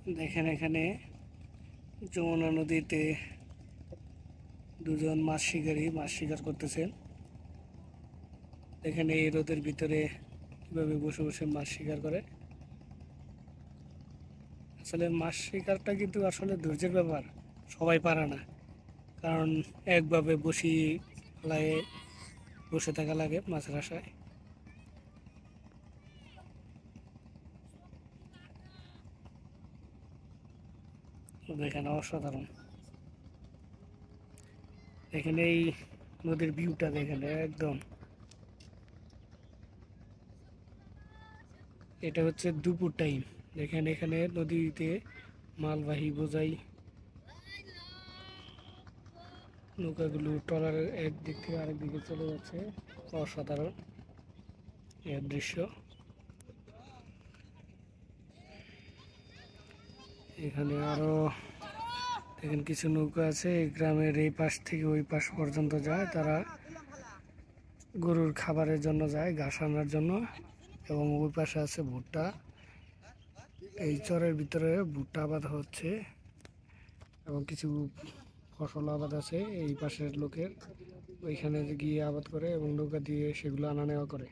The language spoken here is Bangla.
দেখেন এখানে যমুনা নদীতে দুজন মাছ শিকার করতেছেন। এখানে এই রোদের ভিতরে কিভাবে বসে বসে মাছ শিকার করে। আসলে মাছ শিকারটা কিন্তু আসলে ধৈর্যের ব্যাপার, সবাই পারে না। কারণ একভাবে বসে থাকা লাগে মাছের আশায়। দেখেন অসাধারণ, এখানে এই নদীর ভিউটা দেখেন একদম। এটা হচ্ছে দুপুর টাইম। দেখেন এখানে নদীতে মালবাহী বোঝাই নৌকাগুলো ট্রলারের এক দিক থেকে আরেক দিকে চলে যাচ্ছে। অসাধারণ এর দৃশ্য। এখানে আরো দেখেন কিছু নৌকা আছে, এই গ্রামের এই পাশ থেকে ওই পাশ পর্যন্ত যায়। তারা গরুর খাবারের জন্য যায়, ঘাস আনার জন্য। এবং ওই পাশে আছে ভুট্টা, এই চরের ভিতরে ভুট্টা আবাদ হচ্ছে এবং কিছু ফসল আবাদ আছে এই পাশের লোকের। ওইখানে গিয়ে আবাদ করে এবং নৌকা দিয়ে সেগুলো আনা নেওয়া করে।